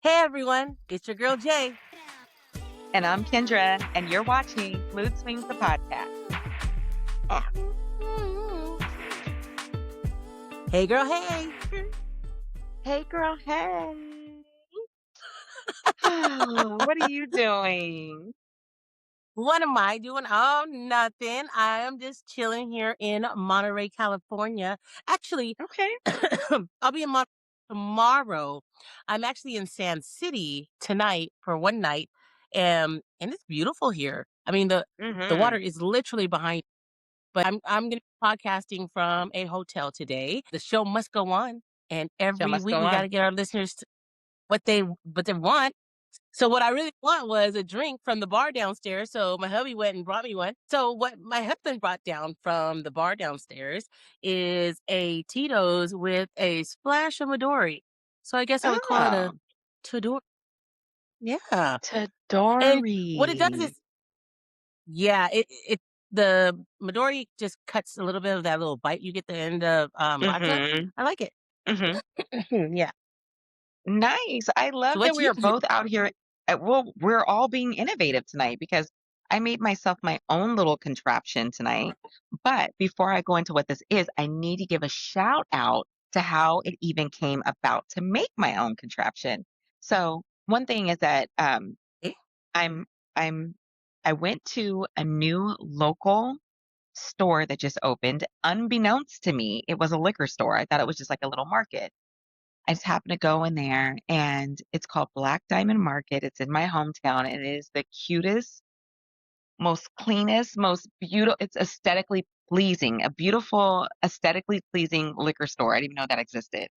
Hey everyone, it's your girl Jay. And I'm Kendra, and you're watching MoodSwings, the podcast. Hey girl, hey. Hey, girl, hey. What are you doing? What am I doing? Oh, nothing. I am just chilling here in Monterey, California. Actually, Okay. I'll be in Monterey tomorrow. I'm actually in Sand City tonight for one night, and it's beautiful here. I mean the Mm-hmm. water is literally behind. But I'm gonna be podcasting from a hotel today. The show must go on, and Show every must week go we got to on. get our listeners what they want. So what I really want was a drink from the bar downstairs. So my hubby went and brought me one. So what my husband brought down from the bar downstairs is a Tito's with a splash of Midori. So I guess I would call it a Oh, Tador. Yeah. And what it does is, Tadori. yeah, it the Midori just cuts a little bit of that little bite you get at the end of vodka. Mm-hmm. I like it. Mm-hmm. Yeah. Nice. I So love that what we you are both out here. Well, we're all being innovative tonight because I made myself my own little contraption tonight. But before I go into what this is, I need to give a shout out to how it even came about to make my own contraption. So one thing is that eh, I'm I'm I went to a new local store that just opened. Unbeknownst to me, it was a liquor store. I thought it was just like a little market. I just happened to go in there and it's called Black Diamond Market. It's in my hometown and it is the cutest, most cleanest, most beautiful. It's aesthetically pleasing, a beautiful, aesthetically pleasing liquor store. I didn't even know that existed.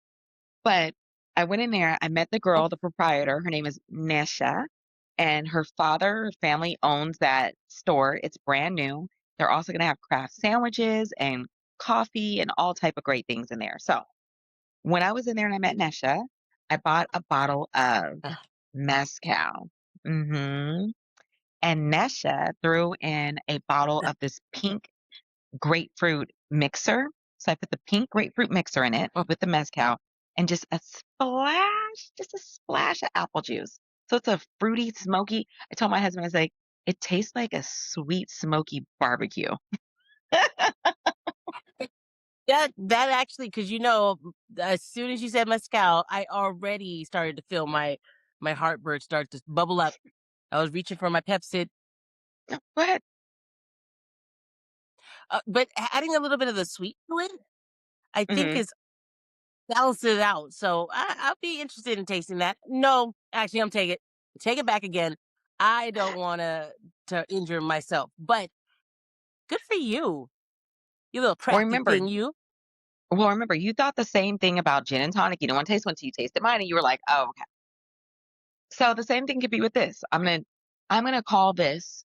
But I went in there, I met the oh, girl, the proprietor. Her name is Nesha, and her family owns that store. It's brand new. They're also going to have craft sandwiches and coffee and all type of great things in there. So when I was in there and I met Nesha, I bought a bottle of ah, mezcal. hmm And Nesha threw in a bottle of this pink grapefruit mixer. So I put the pink grapefruit mixer in it oh, with the mezcal and just a splash of apple juice. So it's a fruity, smoky. I told my husband, I was like, it tastes like a sweet, smoky barbecue. that actually, because as soon as you said mezcal, I already started to feel my heartburn start to bubble up. I was reaching for my Pepsid, But but adding a little bit of the sweet to it, I think hmm is balances it out. So I'll be interested in tasting that. No, actually, take it back again. I don't want to injure myself, but good for you, you little well, crafty remember, thing, you. you thought the same thing about gin and tonic. You don't want to taste one until you tasted mine, and you were like, oh, okay. So the same thing could be with this. I'm gonna call this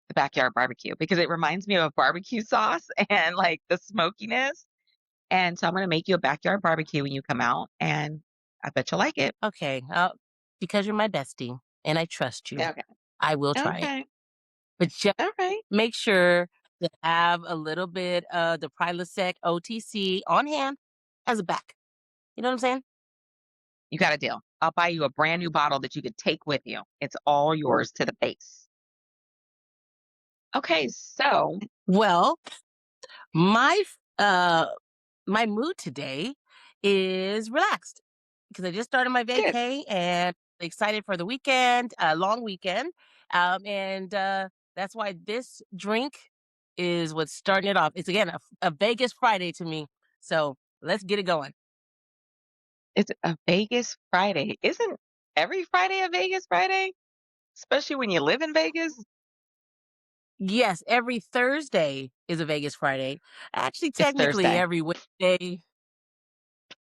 the backyard barbecue because it reminds me of barbecue sauce and like the smokiness. And so I'm gonna make you a backyard barbecue when you come out, and I bet you'll like it. Okay, because you're my bestie and I trust you, Okay. I will try it. Okay. But just All right. make sure to have a little bit of the Prilosec OTC on hand as a back. You know what I'm saying? You got a deal. I'll buy you a brand new bottle that you could take with you. It's all yours to the base. Okay, so Well, my my mood today is relaxed because I just started my good. vacay and excited for the weekend, a long weekend. And That's why this drink is what's starting it off. It's again a Vegas Friday to me. So let's get it going. It's a Vegas Friday. Isn't every Friday a Vegas Friday? Especially when you live in Vegas? Yes, every Thursday is a Vegas Friday. Actually, It's technically Thursday. every Wednesday.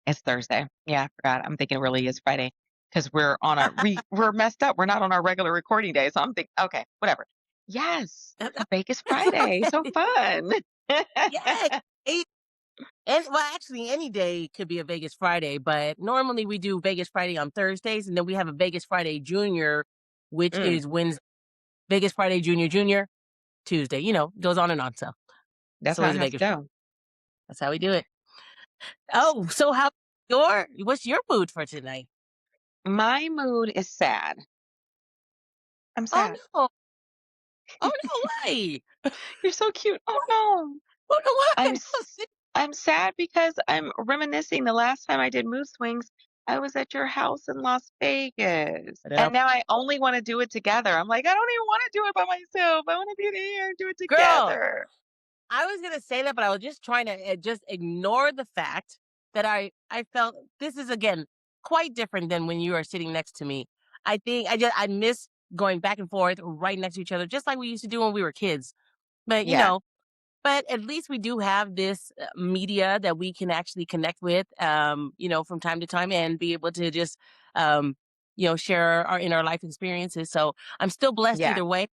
It's Thursday. Yeah, I forgot. I'm thinking it really is Friday because we're messed up. We're not on our regular recording day. So I'm thinking, okay, whatever. Yes, it's a Vegas Friday. So fun. Yeah. And well, actually, any day could be a Vegas Friday, but normally we do Vegas Friday on Thursdays, and then we have a Vegas Friday Junior, which Mm, is Wednesday. Vegas Friday Junior Junior Tuesday. Goes on and on. So it's that's how always it a has to Vegas. go. That's how we do it. Oh, so what's your mood for tonight? My mood is sad. I'm Oh, sad. no. Oh, no, why? You're so cute. Oh, What? no. Oh, no, what I'm happened? s I'm sad because I'm reminiscing the last time I did MoodSwings, I was at your house in Las Vegas, Yep. and now I only wanna do it together. I'm like, "I don't even wanna do it by myself. I wanna be there and do it Girl, together." I was gonna say that, but I was just trying to, just ignore the fact that I felt this is, again, quite different than when you are sitting next to me. I think I miss going back and forth right next to each other, just like we used to do when we were kids. But, Yeah, but at least we do have this, media that we can actually connect with, from time to time and be able to just, um, share our in our life experiences. So I'm still blessed yeah, either way.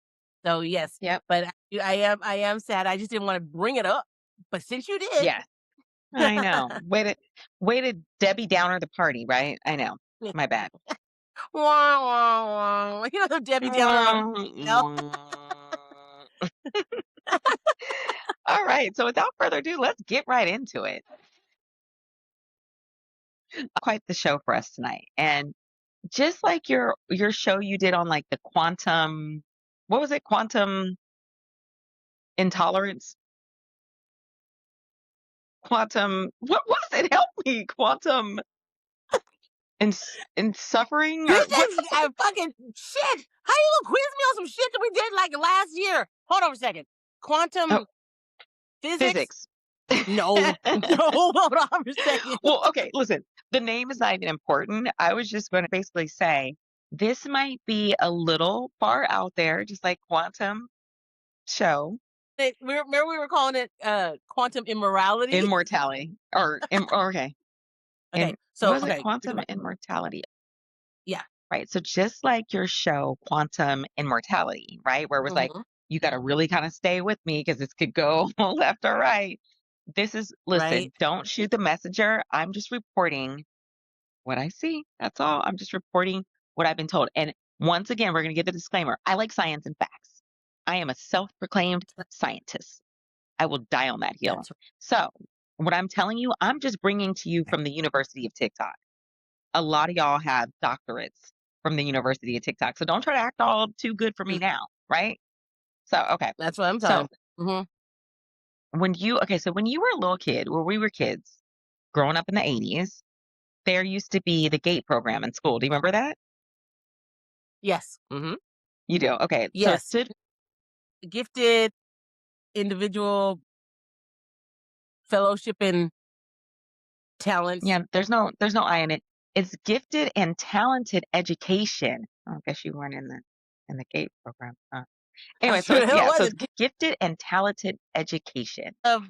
So yes, yep, but I am sad. I just didn't want to bring it up. But since you did, yeah. I know. Way to Debbie Downer the party, right? I know. My bad. wah, wah, wah. Debbie Downer on herself. Alright, so without further ado, let's get right into it. Quite the show for us tonight, and just like your show you did on, like, the quantum what was it? Quantum intolerance? Quantum what was it? Help me. Quantum in suffering or This what is a fucking shit. How you gonna quiz me on some shit that we did like last year? Hold on a second. oh, Quantum physics? physics. No. No, hold on a second. Well, okay, listen, the name is not even important. I was just gonna basically say, this might be a little far out there, just like quantum show, Remember we were calling it quantum immorality? immortality, or okay, Okay, in so was it okay, quantum immortality? yeah. Right, so just like your show, Quantum Immortality, right, where it was like, Hmm. you gotta really kinda stay with me because this could go left or right. This is Right? listen, don't shoot the messenger. I'm just reporting what I see. That's all. I'm just reporting what I've been told. And once again, we're going to give the disclaimer. I like science and facts. I am a self-proclaimed scientist. I will die on that hill. That's So, what I'm telling you, I'm just bringing to you right. from the University of TikTok. A lot of y'all have doctorates from the University of TikTok. So don't try to act all too good for me now, right? So, okay. That's what I'm So, talking. Hmm. when you were a little kid, where we were kids, growing up in the 80s, there used to be the GATE program in school. Do you remember that? Yes. Hmm. You do? Okay. So it Yes. stood Gifted individual fellowship and talents. yeah, there's no I in it. It's gifted and talented education. Oh, I guess you weren't in the GATE program. Huh. I Anyway, so sure the it's hell yeah, so it's wasn't. gifted and talented education. Of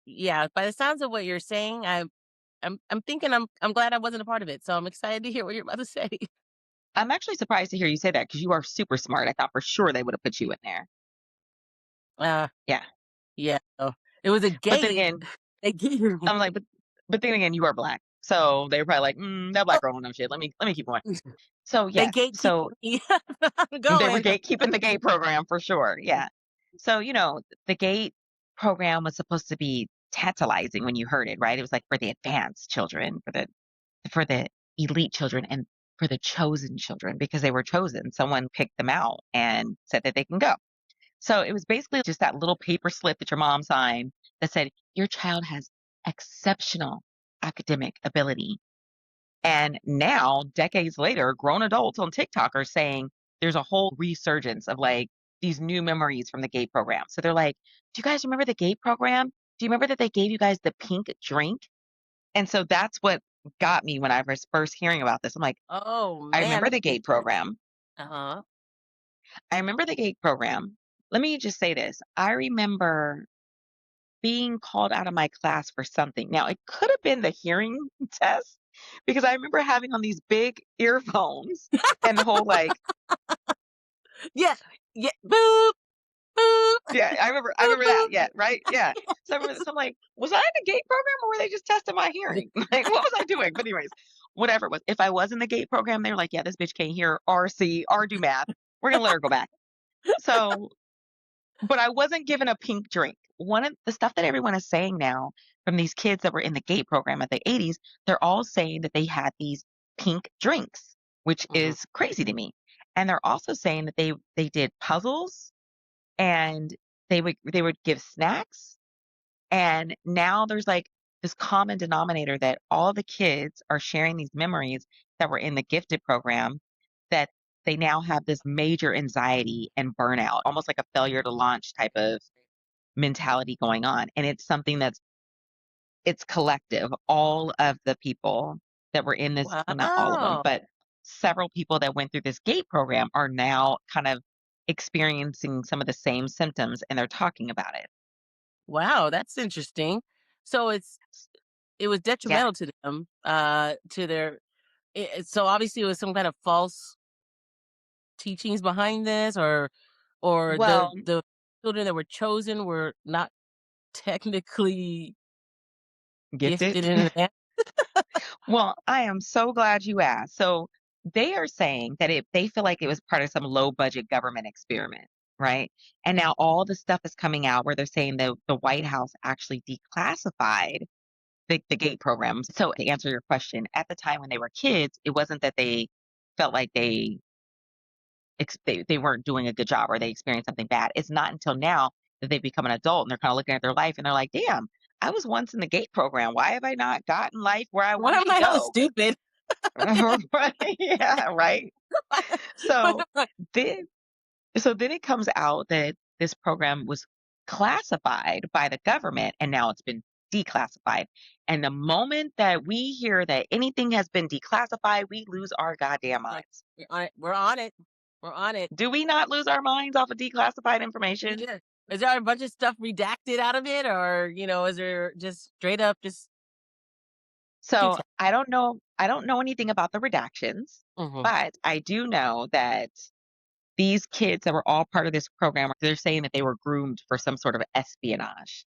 Yeah, by the sounds of what you're saying, I'm thinking I'm glad I wasn't a part of it. So I'm excited to hear what you're about to say. I'm actually surprised to hear you say that because you are super smart. I thought for sure they would have put you in there. Uh Yeah. yeah. So it was a But then gate. again, They gave me. I'm like, but then again, you are black. So they were probably like, that black girl don't know shit. Let me keep going. So They yes. gatekeep So me. I'm they were going. gatekeeping the GATE program for sure, yeah. So, the GATE program was supposed to be tantalizing when you heard it, right? It was like for the advanced children, for the elite children, and for the chosen children because they were chosen. Someone picked them out and said that they can go. So it was basically just that little paper slip that your mom signed that said, "Your child has exceptional academic ability." And now, decades later, grown adults on TikTok are saying there's a whole resurgence of like these new memories from the GATE program. So they're like, "Do you guys remember the GATE program? Do you remember that they gave you guys the pink drink?" And so that's what got me when I was first hearing about this. I'm like, Oh I man, remember that's the a big GATE drink. program. Uh-huh. I remember the GATE program. Let me just say this. I remember being called out of my class for something. Now, it could have been the hearing test because I remember having on these big earphones and the whole like Yeah. Yeah. Boop, boop, yeah, I boop, remember that. boop. Yeah, right? Yeah. So I remember this. I'm like, was I in the GATE program or were they just testing my hearing? Like, what was I doing? But anyways, whatever it was. If I was in the GATE program, they were like, yeah, this bitch can't hear or see or do math. We're gonna let her go back. So but I wasn't given a pink drink. One of the stuff that everyone is saying now from these kids that were in the GATE program at the 80s, they're all saying that they had these pink drinks, which Mhm. is crazy to me. And they're also saying that they did puzzles and they would give snacks, and now there's like this common denominator that all the kids are sharing these memories that were in the gifted program, that they now have this major anxiety and burnout, almost like a failure to launch type of mentality going on. And it's something it's collective. All of the people that were in this, well, not all of them, Wow. but several people that went through this GATE program are now kind of experiencing some of the same symptoms, and they're talking about it. Wow, that's interesting. So it was Yeah. detrimental to them, to their so obviously it was some kind of false teachings behind this, or Well, the children that were chosen were not technically gifted. gifted in advance. Well, I am so glad you asked. So they are saying that they feel like it was part of some low budget government experiment, right? And now all the stuff is coming out where they're saying the White House actually declassified the GATE program. So to answer your question, at the time when they were kids, it wasn't that they felt like they weren't doing a good job or they experienced something bad. It's not until now that they become an adult and they're kind of looking at their life and they're like, damn, I was once in the GATE program. Why have I not gotten life where I Why wanted am to I so go? stupid? Right, yeah, right. So then then it comes out that this program was classified by the government and now it's been declassified. And the moment that we hear that anything has been declassified, we lose our goddamn Like, minds. we're on it. We're on it. We're on it. Do we not lose our minds off of declassified information? Yeah. Is there a bunch of stuff redacted out of it, or is there just straight up just So detail? I don't know anything about the redactions, Hmm. but I do know that these kids that were all part of this program, they're saying that they were groomed for some sort of espionage.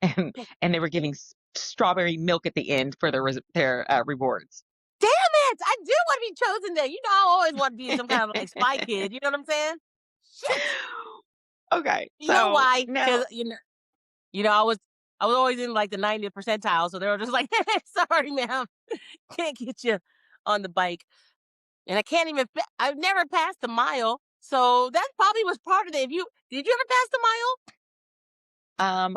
and and they were giving strawberry milk at the end for their rewards. Damn it! I do want to be chosen there. I always want to be some kind of like spy kid. You know what I'm saying? Shit. Okay, You know so why? now Because I was always in like the 90th percentile, so they were just like, "Sorry, ma'am, can't get you on the bike." And I can't even. I've never passed the mile, so that probably was part of it. If you did, you ever pass the mile?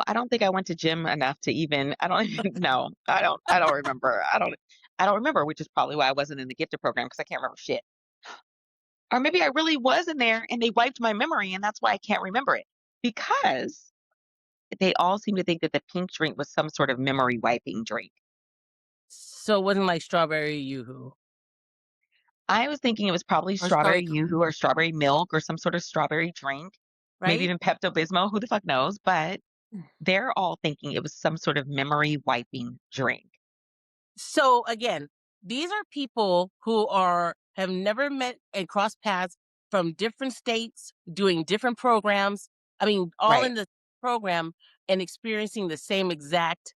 I don't think I went to gym enough to even. I don't even know. I don't remember. I don't remember, which is probably why I wasn't in the gifted program because I can't remember shit. Or maybe I really was in there and they wiped my memory and that's why I can't remember it. Because they all seem to think that the pink drink was some sort of memory wiping drink. So it wasn't like strawberry yoo-hoo I was thinking it was probably or strawberry, strawberry yoo-hoo or strawberry milk or some sort of strawberry drink, maybe right? even Pepto-Bismol, who the fuck knows, but they're all thinking it was some sort of memory wiping drink. So again, these are people who have never met and crossed paths from different states, doing different programs. I mean, all Right. in the program and experiencing the same exact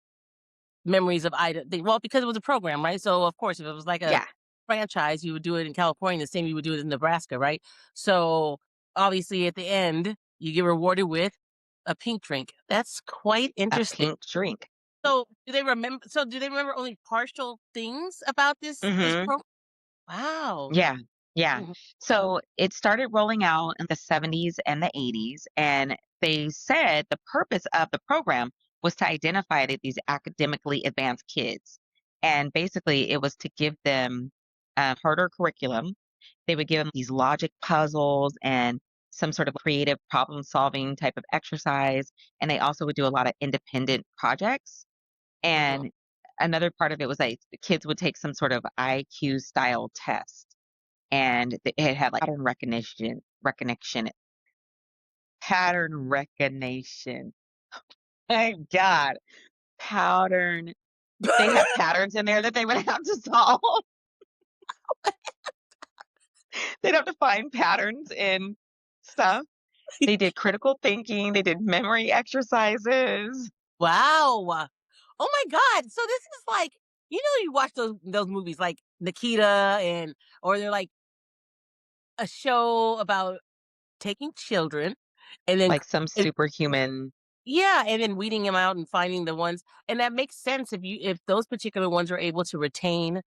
memories of well, because it was a program, right? So of course, if it was like a Yeah. franchise, you would do it in California, the same you would do it in Nebraska, right? So obviously at the end, you get rewarded with a pink drink. That's quite A interesting. pink drink. So do they remember only partial things about this Mhm. program? Wow. Yeah. Yeah. Mhm. So it started rolling out in the 70s and the 80s. And they said the purpose of the program was to identify these academically advanced kids. And basically, it was to give them a harder curriculum. They would give them these logic puzzles and some sort of creative problem solving type of exercise. And they also would do a lot of independent projects. Mhm. And another part of it was like the kids would take some sort of IQ style test and it had like pattern recognition. My God, pattern. They had patterns in there that they would have to solve. They'd have to find patterns in stuff. They did critical thinking. They did memory exercises, Wow. Oh my god. So this is like, you watch those movies like Nikita, or they're like a show about taking children and then like some and superhuman. yeah, and then weeding them out and finding the ones, and that makes sense if those particular ones are able to retain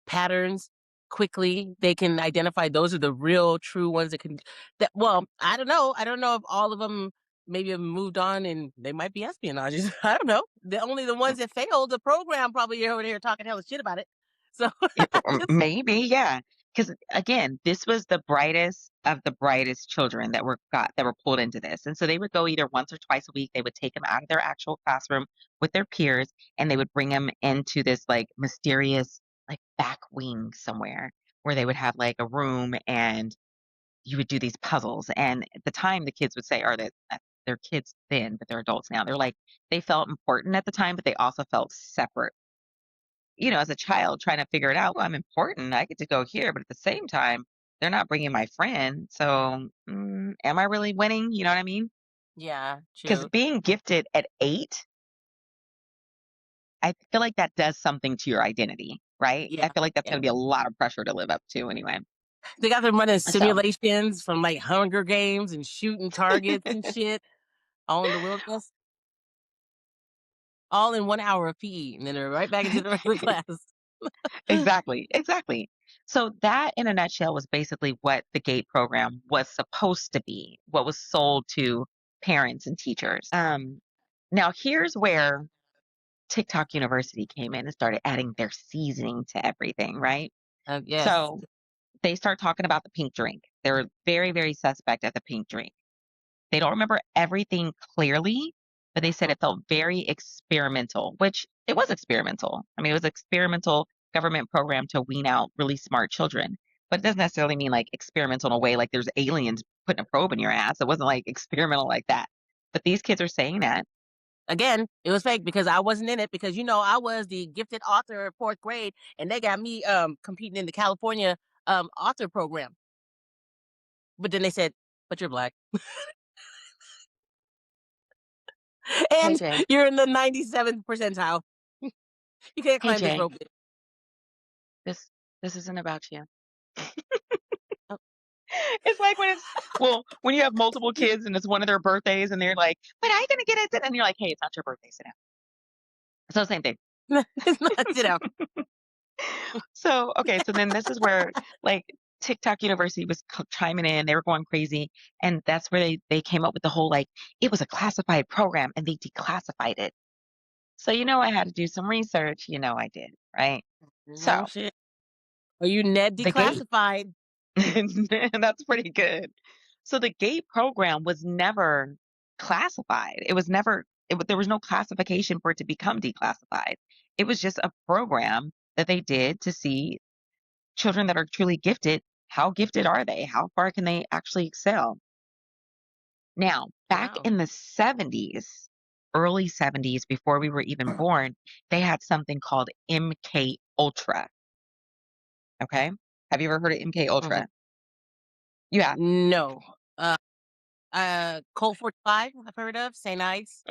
patterns quickly. They can identify those are the real true ones that can that well, I don't know. I don't know if all of them maybe have moved on and they might be espionages. I don't know. The only the ones that failed the program probably are over there talking hella shit about it. So Yeah, just maybe, yeah. Because again, this was the brightest of the brightest children that were pulled into this, and so they would go either once or twice a week. They would take them out of their actual classroom with their peers, and they would bring them into this like mysterious like back wing somewhere where they would have like a room, and you would do these puzzles. And at the time, the kids would say, or that they're kids then, but they're adults now. They're like they felt important at the time, but they also felt separate, as a child trying to figure it out. Well, I'm important. I get to go here, but at the same time, they're not bringing my friend. So, am I really winning? You know what I mean? yeah, Because true. being gifted at 8, I feel like that does something to your identity, right? I Yeah. feel like that's Yeah. going to be a lot of pressure to live up to anyway. They got them running So, simulations from like Hunger Games and shooting targets and shit all in the wilderness, all in 1 hour of PE, and then they're right back into the regular class. exactly, exactly. So, that in a nutshell was basically what the GATE program was supposed to be, what was sold to parents and teachers. Now, here's where TikTok University came in and started adding their seasoning to everything, right? Yes. So they start talking about the pink drink. They're very, very suspect at the pink drink. They don't remember everything clearly, but they said it felt very experimental, which it was experimental. I mean, it was experimental government program to wean out really smart children. But it doesn't necessarily mean like experimental in a way like there's aliens putting a probe in your ass. It wasn't like experimental like that. But these kids are saying that. Again, it was fake because I wasn't in it because, I was the gifted author of 4th grade, and they got me, competing in the California, author program. But then they said, "But you're black, Hey and Jay. you're in the 97th percentile. You can't Hey climb this Jay. rope." This this isn't about you. Oh. It's like when you have multiple kids and it's one of their birthdays and they're like, "But I didn't get it," and you're like, "Hey, it's not your birthday, sit down." So same thing. It's not, So, okay, so then this is where like TikTok University was chiming in. They were going crazy, and that's where they came up with the whole like it was a classified program and they declassified it. So I had to do some research. I did, right? No So shit. Are you Ned the gate declassified? That's pretty good. So the GATE program was never classified. It was never there was no classification for it to become declassified. It was just a program that they did to see children that are truly gifted, how gifted are they? How far can they actually excel? Now, back Wow. in the 70s, early 70s before we were even born, they had something called MK Ultra, okay? Have you ever heard of MK Mhm. Ultra? You have. No. Colt 45, I've heard of, St. Ides,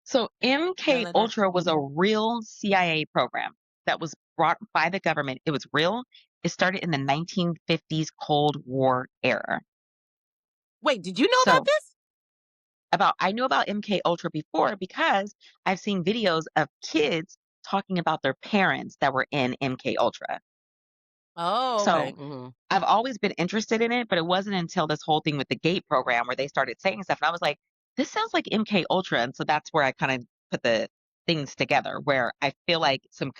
So nothing MK like that. Ultra was a real CIA program that was brought by the government. It was real. It started in the 1950s Cold War era. Wait, did you know about So this? about I knew about MK Ultra before because I've seen videos of kids talking about their parents that were in MK Ultra. Oh, okay. So Mhm. I've always been interested in it, but it wasn't until this whole thing with the GATE program where they started saying stuff, and I was like, "This sounds like MK Ultra," and so that's where I kind of put the things together. Where I feel like some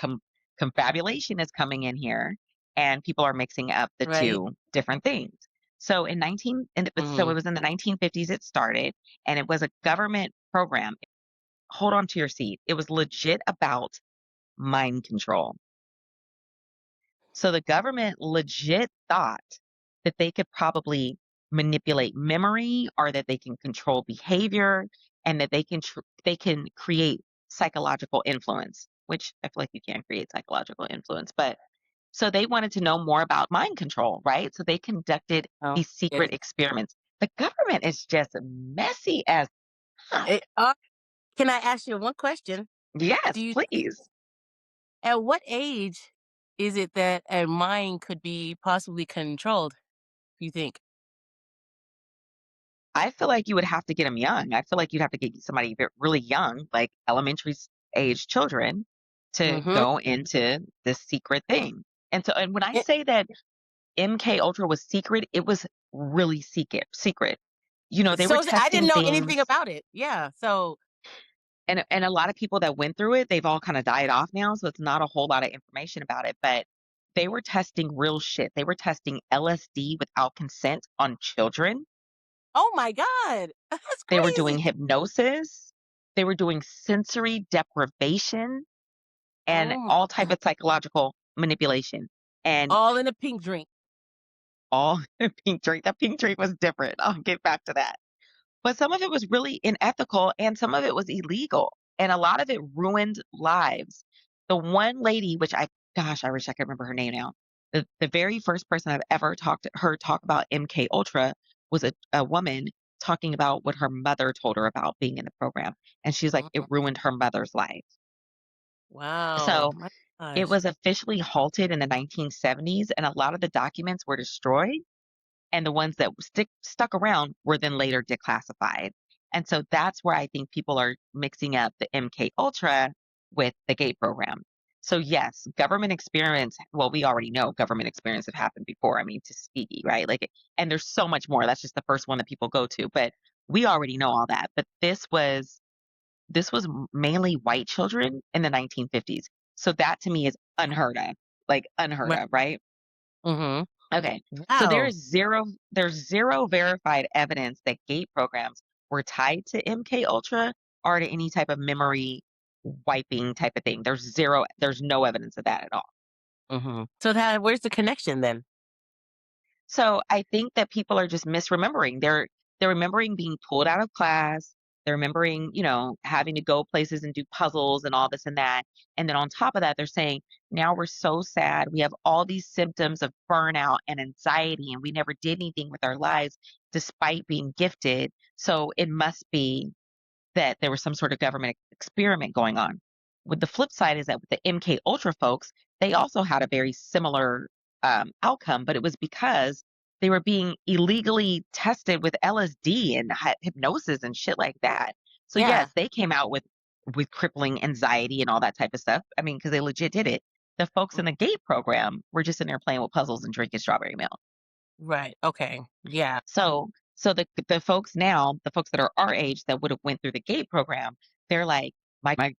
confabulation is coming in here, and people are mixing up the Right. two different things. So so it Mhm. was in the 1950s it started, and it was a government program. Hold on to your seat. It was legit about mind control. So the government legit thought that they could probably manipulate memory or that they can control behavior and that they can create psychological influence, which I feel like you can create psychological influence, but so they wanted to know more about mind control, right? So they conducted Oh, these get secret it. experiments. The government is just messy as fuck. Can I ask you one question? Do Yes, you please. At what age is it that a mind could be possibly controlled, you think? I feel like you would have to get them young. I feel like you'd have to get somebody really young, like age children. to Mhm. go into this secret thing. And when I Eh, say that MK Ultra was secret, it was really secret. They were I didn't testing know anything things, about it. Yeah, so and a lot of people that went through it, they've all kind of died off now, so it's not a whole lot of information about it, but they were testing real shit. They were testing LSD without consent on children. oh my god, that's They were doing crazy. hypnosis. They were doing sensory deprivation and Oh all my type of psychological manipulation. And all in a pink drink. all pink drink. That pink drink was different. I'll get back to that. But some of it was really unethical and some of it was illegal. And a lot of it ruined lives. The one lady, which gosh, I wish I could remember her name now. The very first person I've ever heard talk about MK Ultra was a woman talking about what her mother told her about being in the program. And she's like, it Mhm. ruined her mother's life. Wow, So my it gosh. was officially halted in the 1970s, and a lot of the documents were destroyed, and the ones that stuck around were then later declassified. And so that's where I think people are mixing up the MK Ultra with the GATE program. So yes, government experiments. Well, we already know government experiments have happened before. I mean, Tuskegee, right? Like, and there's so much more. That's just the first one that people go to, but we already know all that. But this was mainly white children in the 1950s. So that to me is unheard of, like unheard Right. of, right? Mhm. Okay. So Wow. there's zero verified evidence that gate programs were tied to MK Ultra or to any type of memory wiping type of thing. There's no evidence of that at all. Mhm. So that where's the connection then? So I think that people are just misremembering. They're remembering being pulled out of class. They're remembering, having to go places and do puzzles and all this and that. And then on top of that, they're saying, now we're so sad. We have all these symptoms of burnout and anxiety, and we never did anything with our lives despite being gifted. So it must be that there was some sort of government experiment going on. With the flip side is that with the MK Ultra folks, they also had a very similar outcome, but it was because they were being illegally tested with LSD and hypnosis and shit like that. So Yeah. yes, they came out with crippling anxiety and all that type of stuff. I mean, because they legit did it. The folks in Mm, the GATE program were just in there playing with puzzles and drinking strawberry milk. right. Okay. Yeah. So the folks now, the folks that are our age that would have went through the GATE program, they're like, my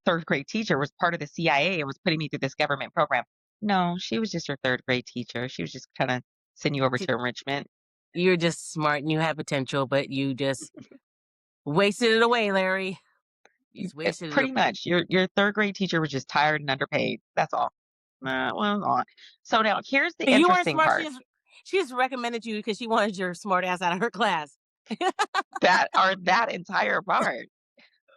third grade teacher was part of the CIA and was putting me through this government program. No, she was just your third grade teacher. She was just kind of sending you over T- to enrichment. You're just smart and you have potential, but you just wasted it away, Larry. You just wasted it Pretty much, your third grade teacher was just tired and underpaid. That's all. Well, all. So now here's the You weren't interesting smart. part. She just recommended you because she wanted your smart ass out of her class. That entire part.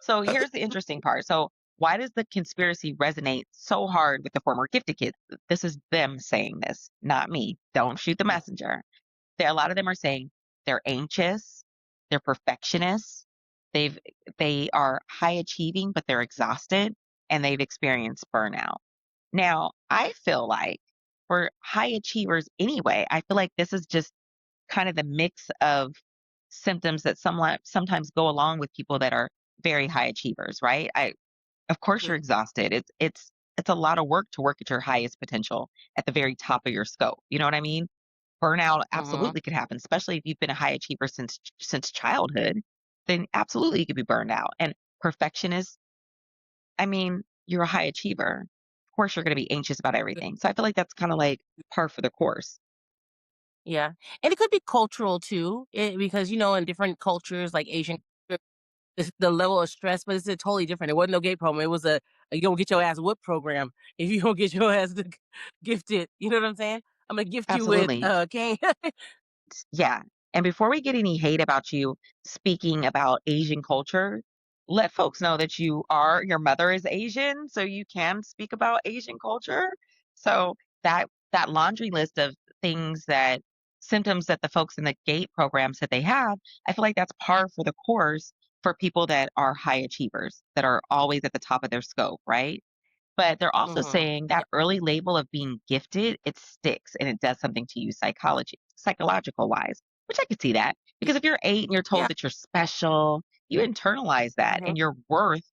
So here's the interesting part. So why does the conspiracy resonate so hard with the former gifted kids? This is them saying this, not me. Don't shoot the Mm, messenger. A lot of them are saying they're anxious, they're perfectionists, they've they are high achieving, but they're exhausted, and they've experienced burnout. Now, I feel like for high achievers anyway, I feel like this is just kind of the mix of symptoms that sometimes go along with people that are very high achievers, right? Of course you're mm, exhausted. It's a lot of work to work at your highest potential at the very top of your scope. You know what I mean? Burnout mhm. absolutely could happen, especially if you've been a high achiever since childhood. Then absolutely you could be burned out. And perfectionist, I mean, you're a high achiever. Of course you're going to be anxious about everything. So I feel like that's kind of like par for the course. Yeah. And it could be cultural too, because, in different cultures like Asian, the level of stress, but it's a totally different. It wasn't no gay program. It was a you don't get your ass whooped program if you don't get your ass gifted. You know what I'm saying? I'm gonna gift you with Absolutely. cane. Yeah. And before we get any hate about you speaking about Asian culture, let folks know that your mother is Asian, so you can speak about Asian culture. So that laundry list of things that symptoms that the folks in the GATE program said they have, I feel like that's par for the course for people that are high achievers, that are always at the top of their scope, right? But they're also hmm saying Yeah. that early label of being gifted, it sticks and it does something to you psychological wise, which I could see that. Because if you're 8 and you're told Yeah. that you're special, you internalize that hmm and your worth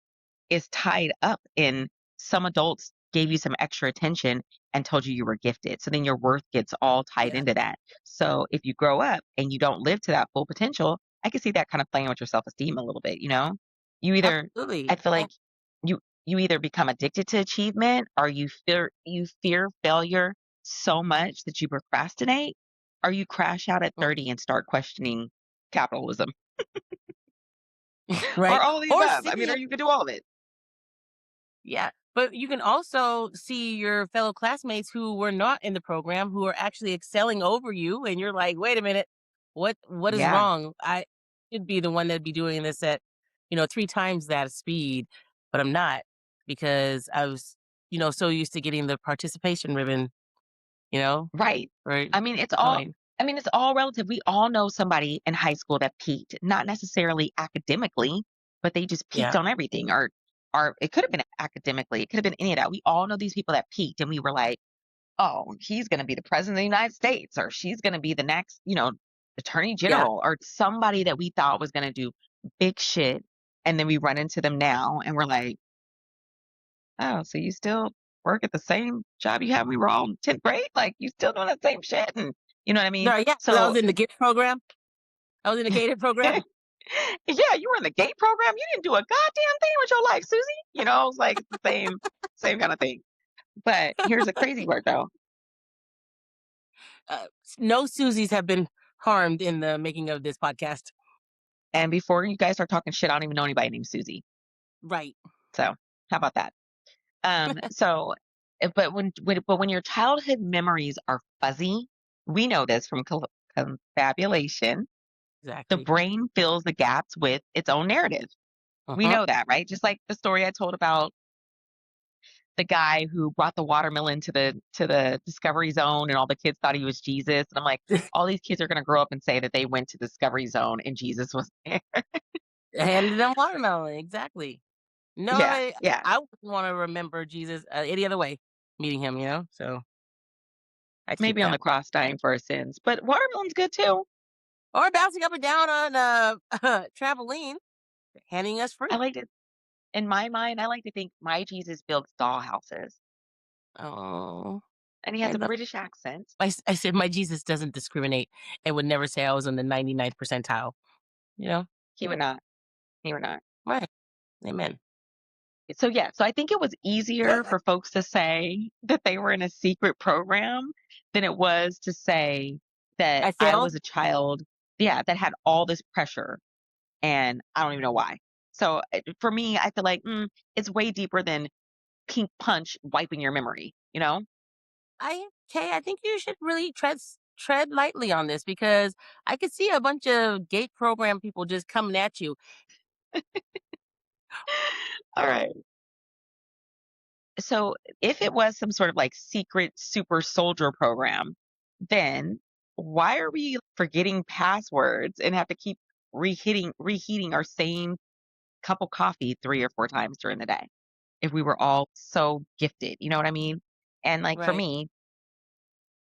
is tied up in some adults gave you some extra attention and told you you were gifted. So then your worth gets all tied Yeah, into that. So if you grow up and you don't live to that full potential, I can see that kind of playing with your self-esteem a little bit, you know? You either absolutely. I feel And like you either become addicted to achievement or you fear failure so much that you procrastinate, or you crash out at mm, 30 and start questioning capitalism. Or right? all of the Or above. I see mean, or you could do all of it. Yeah, but you can also see your fellow classmates who were not in the program who are actually excelling over you, and you're like, "Wait a minute, what is Yeah, wrong? I should be the one that'd be doing this at, 3 times that speed, but I'm not because I was, so used to getting the participation ribbon, you know, right. right? I mean, it's all Fine. I mean, it's all relative. We all know somebody in high school that peaked, not necessarily academically, but they just peaked Yeah, on everything or it could have been academically. It could have been any of that. We all know these people that peaked and we were like, "Oh, he's going to be the president of the United States or she's going to be the next, attorney yeah. general or somebody that we thought was going to do big shit." And then we run into them now and we're like, "Oh, so you still work at the same job you had when we were all in 10th grade? Like, you still doing the same shit?" And you know what I mean? No, yeah, 'cause I was So, in the GIFT program. I was in the gated program. yeah, you were in the GATE program. You didn't do a goddamn thing with your life, Susie. I was like, it's the same kind of thing. But here's the crazy part though. No Susies have been harmed in the making of this podcast. And before you guys start talking shit, I don't even know anybody named Susie. Right. So how about that? So, but when your childhood memories are fuzzy, we know this from confabulation. The Exactly. brain fills the gaps with its own narrative. We Uh-huh. know that, right? Just like the story I told about the guy who brought the watermelon to the Discovery Zone, and all the kids thought he was Jesus. And I'm like, all these kids are going to grow up and say that they went to Discovery Zone and Jesus was there. Handed them watermelon, exactly. No, Yeah, yeah. I wouldn't wanna remember Jesus, any other way, meeting him, so I'd keep Maybe on that. the cross dying for our sins, but watermelon's good too. Or bouncing up and down on a trampoline, handing us I fruit. like to, in my mind, I like to think my Jesus builds doll houses, Oh, and he I has a love British accent. I said, "My Jesus doesn't discriminate and would never say I was in the 99th percentile," you know? He would not. He would not. Right. Amen. So yeah, so I think it was easier for folks to say that they were in a secret program than it was to say that I I failed. was a child, yeah, that had all this pressure and I don't even know why. So for me, I feel like it's way deeper than pink punch wiping your memory, you know? I think you should really tread lightly on this because I could see a bunch of gate program people just coming at you. All right. So if it was some sort of like secret super soldier program, then why are we forgetting passwords and have to keep reheating our same cup of coffee 3 or 4 times during the day if we were all so gifted? You know what I mean? And like for Right. me,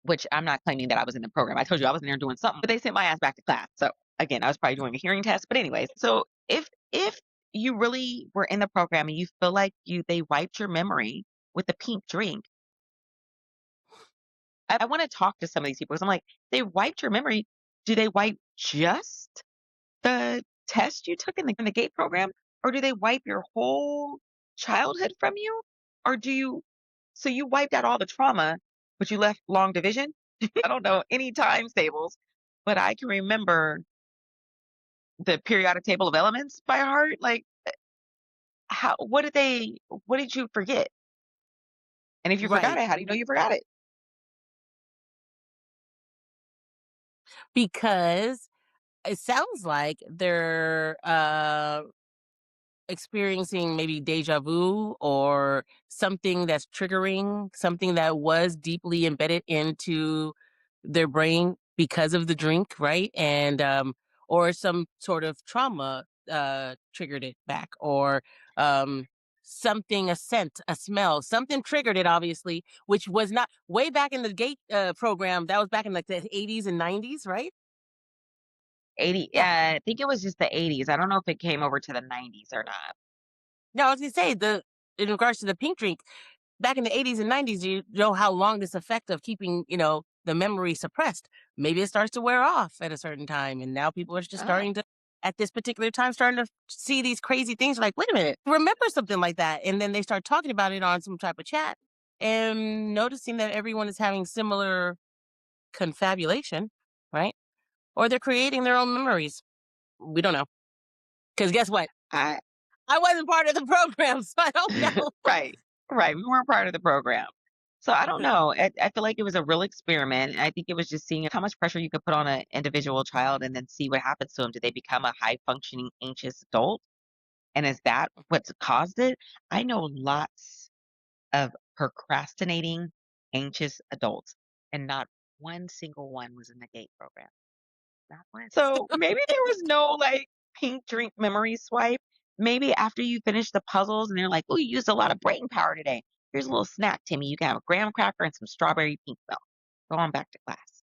which I'm not claiming that I was in the program. I told you I was in there doing something, but they sent my ass back to class. So again, I was probably doing a hearing test. But anyways, so if you really were in the program and you feel like they wiped your memory with the pink drink, I want to talk to some of these people because I'm like, they wiped your memory. Do they wipe just the test you took in the GATE program, or do they wipe your whole childhood from you, or do you? So you wiped out all the trauma, but you left long division. I don't know any times tables, but I can remember the periodic table of elements by heart. Like, how? What did they? What did you forget? And if you forgot Right. it, how do you know you forgot it? Because it sounds like they're experiencing maybe deja vu or something that's triggering, something that was deeply embedded into their brain because of the drink, right? And or some sort of trauma triggered it back, or um something, a scent, a smell, something triggered it, obviously, which was not way back in the gate program. That was back in like the 80s and 90s, right? 80. Yeah. I think it was just the 80s. I don't know if it came over to the 90s or not. No, I was gonna say in regards to the pink drink, back in the 80s and 90s, you know how long this effect of keeping, the memory suppressed. Maybe it starts to wear off at a certain time. And now people are just Oh, starting to, at this particular time, starting to see these crazy things like, wait a minute, remember something like that. And then they start talking about it on some type of chat and noticing that everyone is having similar confabulation, right? Or they're creating their own memories. We don't know. Because guess what? I I wasn't part of the program, so I don't know. right, right. We weren't part of the program. So I don't know. I feel like it was a real experiment. I think it was just seeing how much pressure you could put on an individual child and then see what happens to them. Do they become a high functioning anxious adult? And is that what's caused it? I know lots of procrastinating anxious adults, and not one single one was in the GATE program. Not one. So maybe there was no like pink drink memory swipe. Maybe after you finish the puzzles and they're like, oh, you used a lot of brain power today. Here's a little snack, Timmy. You can have a graham cracker and some strawberry pink milk. Go on back to class.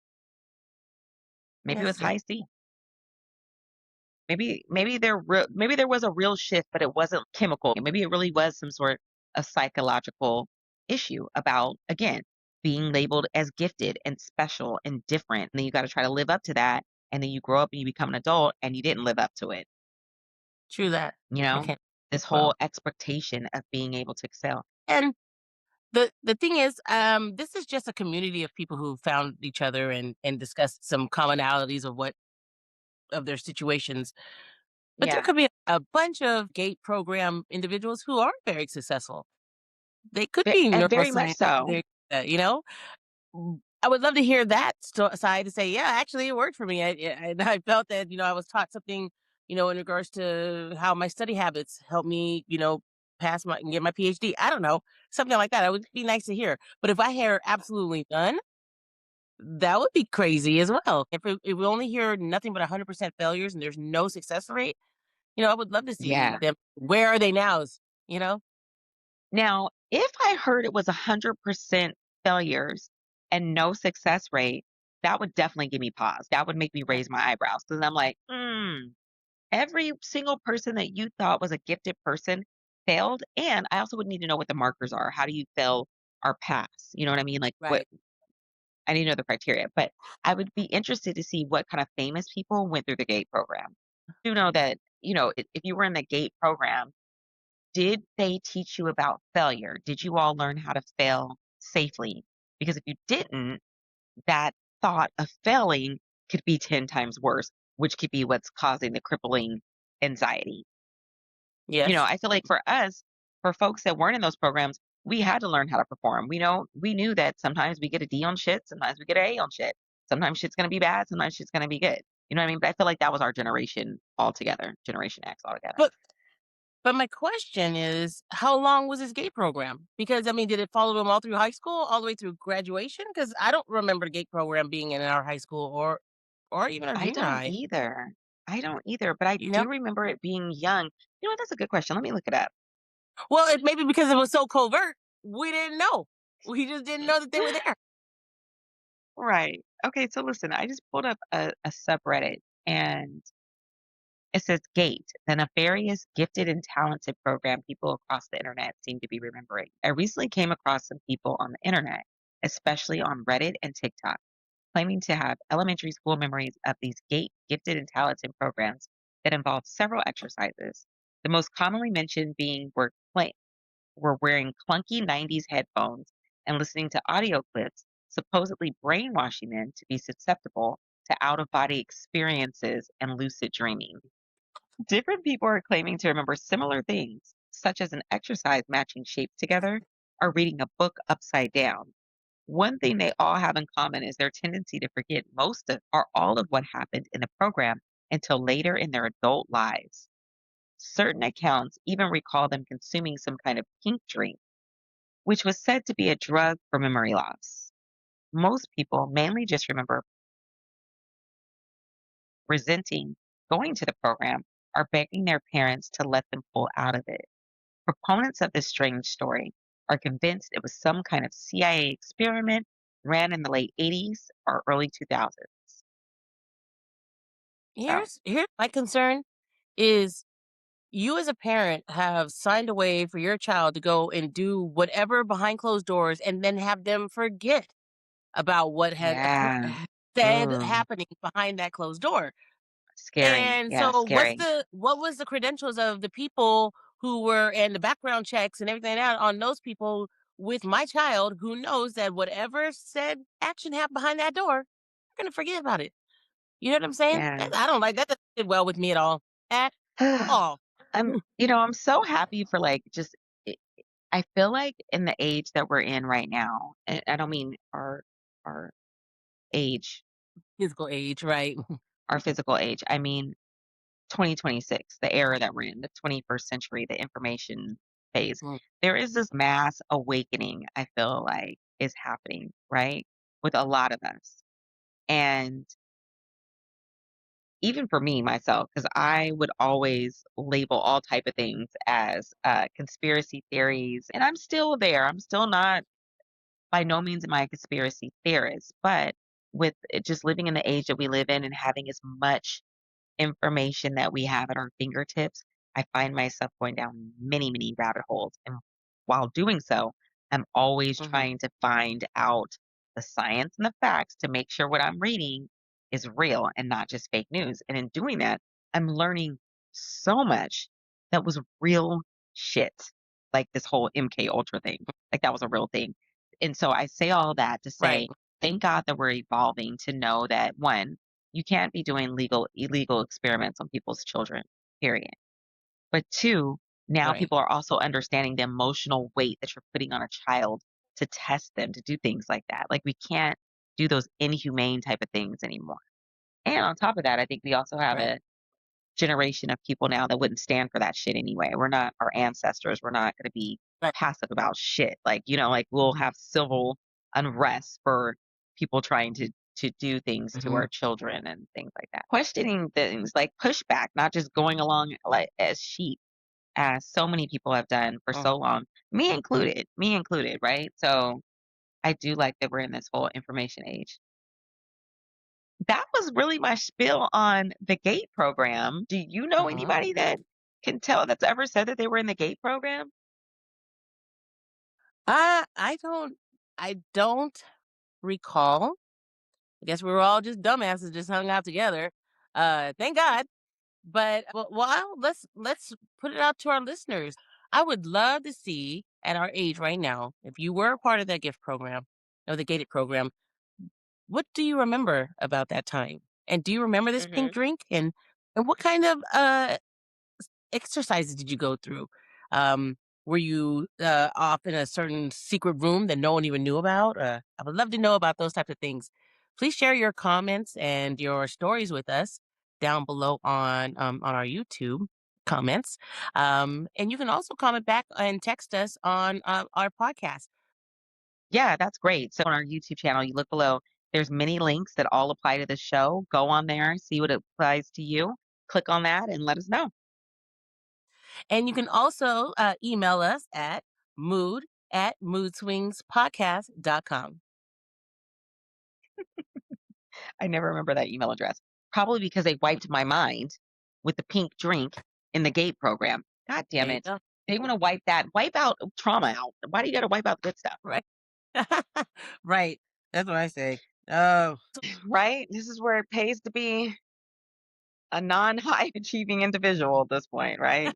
Maybe it was That's it. high C. Maybe there was a real shift, but it wasn't chemical. Maybe it really was some sort of psychological issue about, again, being labeled as gifted and special and different. And then you got to try to live up to that. And then you grow up and you become an adult and you didn't live up to it. True that. You I know, can't this whole well. expectation of being able to excel. And the thing is, this is just a community of people who found each other and discussed some commonalities of what of their situations. But there Yeah, could be a bunch of GATE program individuals who are very successful. They could be very much neuroscience, so. they you know? I would love to hear that side to say, "Yeah, actually, it worked for me." And I felt that, I was taught something, in regards to how my study habits helped me, pass my and get my PhD. I don't know, something like that. It would be nice to hear. But if I hear absolutely none, that would be crazy as well. If we only hear nothing but 100% failures and there's no success rate, I would love to see Yeah. them. Where are they now? You know? Now, if I heard it was 100% failures and no success rate, that would definitely give me pause. That would make me Yeah. raise my eyebrows because I'm like, every single person that you thought was a gifted person failed. And I also would need to know what the markers are. How do you fail or pass? You know what I mean? Like, what Right. I need to know the criteria, but I would be interested to see what kind of famous people went through the GATE program. Do know that, if you were in the GATE program, did they teach you about failure? Did you all learn how to fail safely? Because if you didn't, that thought of failing could be 10 times worse, which could be what's causing the crippling anxiety. Yes. I feel like for us, for folks that weren't in those programs, we had to learn how to perform. We knew that sometimes we get a D on shit, sometimes we get an A on shit. Sometimes shit's gonna be bad, sometimes shit's gonna be good. You know what I mean? But I feel like that was our generation altogether, Generation X altogether. But But my question is, how long was his GATE program? Because I mean, did it follow him all through high school, all the way through graduation? Because I don't remember the GATE program being in our high school or even our I junior don't high. either. I don't either, but I You know, do remember it being young. You know what? That's a good question. Let me look it up. well, it maybe because it was so covert, we didn't know. We just didn't know that they were there. Right. Okay, so listen, I just pulled up a subreddit and it says GATE, the nefarious gifted and talented program people across the internet seem to be remembering. I recently came across some people on the internet, especially on Reddit and TikTok, claiming to have elementary school memories of these GATE gifted and talented programs that involve several exercises. The most commonly mentioned being were wearing clunky 90s headphones and listening to audio clips, supposedly brainwashing them to be susceptible to out of body experiences and lucid dreaming. Different people are claiming to remember similar things, such as an exercise matching shapes together or reading a book upside down. One thing they all have in common is their tendency to forget most of or all of what happened in the program until later in their adult lives. Certain accounts even recall them consuming some kind of pink drink, which was said to be a drug for memory loss. Most people mainly just remember resenting going to the program or begging their parents to let them pull out of it. Proponents of this strange story are convinced it was some kind of CIA experiment ran in the late 80s or early 2000s. So, Here's my concern is you as a parent have signed away for your child to go and do whatever behind closed doors and then have them forget about what had Yeah. said Ooh, happening behind that closed door. scary. And Yeah, so scary. what was the credentials of the people who were and the background checks and everything out on those people with my child who knows that whatever said action happened behind that door, they're gonna forget about it. You know what I'm saying? Yeah. I don't like that doesn't sit well with me at all. At all. I'm so happy for like just I I feel like in the age that we're in right now, and I don't mean our age, Physical age, right? our physical age. I mean 2026, the era that we're in, the 21st century, the information phase. Mm, There is this mass awakening, I feel like is happening, right? With a lot of us. And even for me myself, because I would always label all type of things as conspiracy theories, and I'm still there. I'm still not by no means am I a conspiracy theorist, but with just living in the age that we live in and having as much information that we have at our fingertips, I find myself going down many, many rabbit holes. And while doing so, I'm always mhm, trying to find out the science and the facts to make sure what I'm reading is real and not just fake news. And in doing that, I'm learning so much that was real shit. Like this whole MK Ultra thing. Like that was a real thing. And so I say all that to right, say, thank God that we're evolving to know that one, you can't be doing illegal experiments on people's children, period. But 2, now right, people are also understanding the emotional weight that you're putting on a child to test them to do things like that. Like, we can't do those inhumane type of things anymore. And on top of that, I think we also have right, a generation of people now that wouldn't stand for that shit anyway. We're not our ancestors. We're not gonna be right, passive about shit. Like, like we'll mhm, have civil unrest for people trying to do things to mhm, our children and things like that. Questioning things like pushback, not just going along like as sheep, as so many people have done for mhm. so long, me included, right? So I do like that we're in this whole information age. That was really my spiel on the GATE program. Do you know Mhm. anybody that can tell that's ever said that they were in the GATE program? I don't recall. I guess we were all just dumbasses just hung out together. Thank God. But well, let's put it out to our listeners. I would love to see at our age right now, if you were a part of that gift program or the gated program, what do you remember about that time? And do you remember this pink Mhm. drink? And what kind of exercises did you go through? Were you off in a certain secret room that no one even knew about? I would love to know about those types of things. Please share your comments and your stories with us down below on our YouTube comments. And you can also comment back and text us on our podcast. Yeah, that's great. So on our YouTube channel, you look below, there's many links that all apply to the show. Go on there, see what applies to you. Click on that and let us know. And you can also email us at mood@moodswingspodcast.com. I never remember that email address. Probably because they wiped my mind with the pink drink in the GATE program. God damn There you it. go. They want to wipe that, wipe out trauma out. Why do you got to wipe out the good stuff? Right. Right. That's what I say. Oh. Right? This is where it pays to be a non-high achieving individual at this point, right?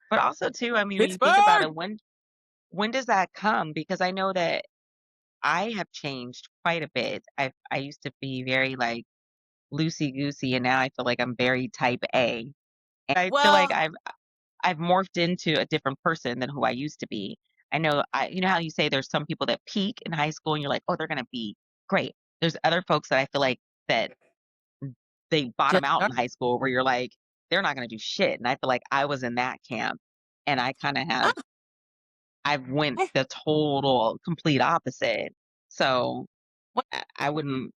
But also too, I mean, when you think about Pittsburgh! it, when does that come? Because I know that I have changed quite a bit. I used to be very like loosey goosey, and now I feel like I'm very type A. And I feel like Well, I've morphed into a different person than who I used to be. I know you know how you say there's some people that peak in high school and you're like, oh, they're gonna be great. There's other folks that I feel like that they just bottom out start in high school where you're like, they're not gonna do shit. And I feel like I was in that camp. And I kind of ah, I've went eh, the total complete opposite. So what I wouldn't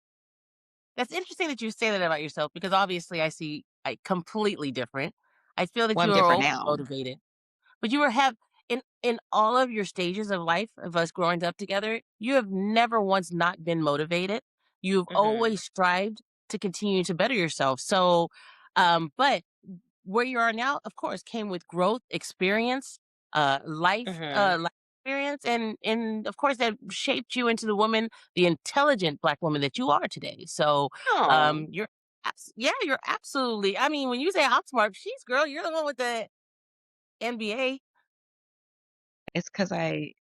that's interesting that you say that about yourself because obviously I completely different. I feel that well, I'm you are different always now. motivated. But you were have in all of your stages of life of us growing up together, you have never once not been motivated. You've Mhm. always strived to continue to better yourself. So, but where you are now, of course, came with growth, experience, Mhm. life experience, and of course that shaped you into the woman, the intelligent black woman that you are today. So, Oh, yeah, you're absolutely. I mean, when you say I'm smart, she's girl, you're the one with the MBA. it's 'cause I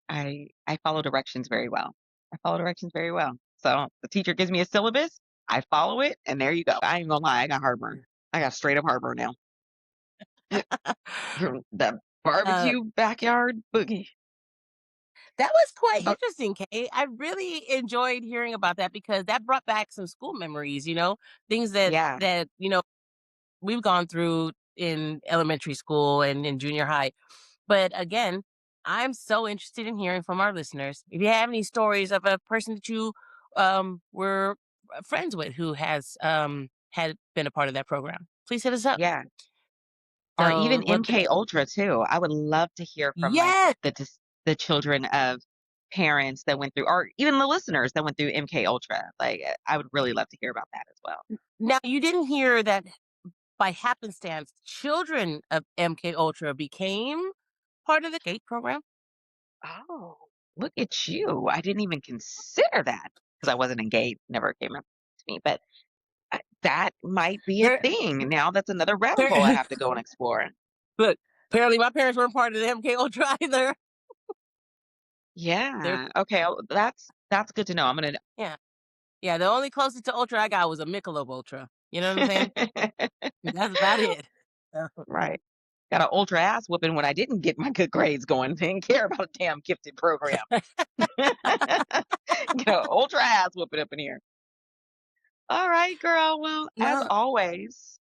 follow directions very well. I follow directions very well. So, the teacher gives me a syllabus, I follow it, and there you go. I ain't gonna lie, I got heartburn. I got straight up heartburn now. The uh, barbecue backyard boogie. that was quite But interesting, Kay. I really enjoyed hearing about that because that brought back some school memories. Things that yeah, we've gone through in elementary school and in junior high. But again, I'm so interested in hearing from our listeners. If you have any stories of a person that you were friends with who has had been a part of that program, please hit us up. yeah. Or even So, well, MK Ultra too. I would love to hear from, like, yes. the children of parents that went through, or even the listeners that went through MK Ultra. Like, I would really love to hear about that as well. Now you didn't hear that by happenstance, children of MK Ultra became part of the GATE program. Oh, look at you. I didn't even consider that because I wasn't engaged, never came up to me, but that might be a Par- thing. Now that's another rabbit hole I par- have to go and explore. Look, apparently my parents weren't part of the MK Ultra either. They're Yeah. Okay. That's good to know. I'm gonna. Yeah. Yeah, the only closest to Ultra I got was a Michelob Ultra. You know what I'm saying? That's about it. Uh, Right. Got an ultra ass whooping when I didn't get my good grades going. Didn't care about a damn gifted program. Get an ultra ass whooping up in here. All right, girl. Well, as no, always,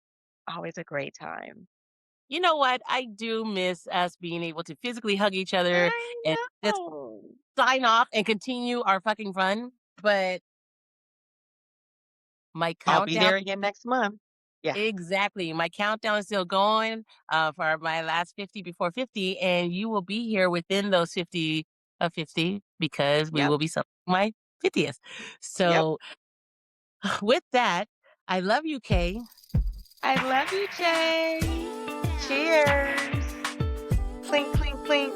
always a great time. you know what? I do miss us being able to physically hug each other I and just know. sign off and continue our fucking fun. But my I'll be countdown there again next month. Yeah. exactly. My countdown is still going for my last 50 before 50. And you will be here within those 50 of 50 because we Yep. will be celebrating my 50th. Yep. So, with that, I love you, Kay. I love you, Jay. Cheers. Clink, clink, clink.